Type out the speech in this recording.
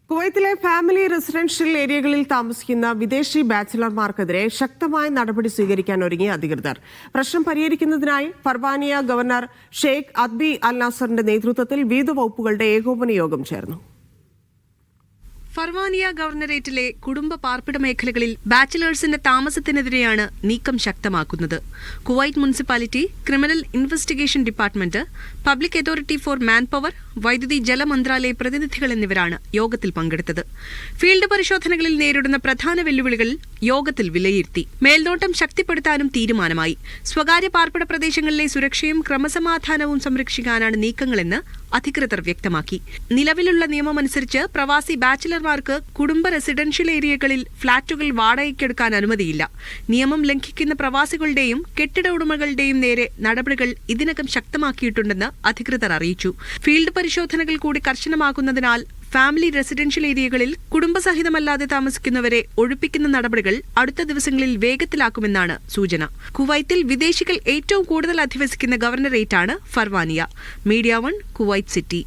കുവൈത്തിലെ family residential ഏരിയകളിൽ താമസിക്കുന്ന വിദേശി ബാച്ചിലർമാർക്കെതിരെ ശക്തമായ നടപടി സ്വീകരിക്കാൻ ഒരുങ്ങി അധികൃതർ. പ്രശ്നം പരിഹരിക്കുന്നതിനായി ഫർവാനിയ ഗവർണർ ഷെയ്ഖ് അദ്ബി അൽ നാസറിന്റെ നേതൃത്വത്തിൽ വിവിധ വകുപ്പുകളുടെ ഏകോപന യോഗം ചേർന്നു. ഫർവാനിയ ഗവർണറേറ്റിലെ കുടുംബ പാർപ്പിട മേഖലകളിൽ ബാച്ചിലേഴ്സിന്റെ താമസത്തിനെതിരെയാണ് നീക്കം ശക്തമാക്കുന്നത്. Kuwait municipality, criminal investigation department, public authority for man power, വൈദ്യുതി ജല മന്ത്രാലയ പ്രതിനിധികൾ എന്നിവരാണ് യോഗത്തിൽ പങ്കെടുത്തത്. ഫീൽഡ് പരിശോധനകളിൽ നേരിടുന്ന പ്രധാന വെല്ലുവിളികൾ യോഗത്തിൽ വിലയിരുത്തി. മേൽനോട്ടം ശക്തിപ്പെടുത്താനും തീരുമാനമായി. സ്വകാര്യ പാർപ്പിട പ്രദേശങ്ങളിലെ സുരക്ഷയും ക്രമസമാധാനവും സംരക്ഷിക്കാനാണ് നീക്കങ്ങളെന്ന് അധികൃതർ വ്യക്തമാക്കി. നിലവിലുള്ള നിയമമനുസരിച്ച് പ്രവാസി ബാച്ചിലർമാർക്ക് കുടുംബ റെസിഡൻഷ്യൽ ഏരിയകളിൽ ഫ്ളാറ്റുകൾ വാടകയ്ക്കെടുക്കാൻ അനുമതിയില്ല. നിയമം ലംഘിക്കുന്ന പ്രവാസികളുടെയും കെട്ടിട ഉടമകളുടെയും നേരെ നടപടികൾ ഇതിനകം ശക്തമാക്കിയിട്ടുണ്ടെന്ന് അധികൃതർ അറിയിച്ചു. ഫീൽഡ് പരിശോധനകൾ കൂടി കർശനമാക്കുന്നതിനാൽ ഫാമിലി റെസിഡൻഷ്യൽ ഏരിയകളിൽ കുടുംബസഹിതമല്ലാതെ താമസിക്കുന്നവരെ ഒഴിപ്പിക്കുന്ന നടപടികൾ അടുത്ത ദിവസങ്ങളിൽ വേഗത്തിലാക്കുമെന്നാണ് സൂചന. കുവൈത്തിൽ വിദേശികൾ ഏറ്റവും കൂടുതൽ അധിവസിക്കുന്ന ഗവർണറേറ്റാണ് ഫർവാനിയ. Media 1 Kuwait city.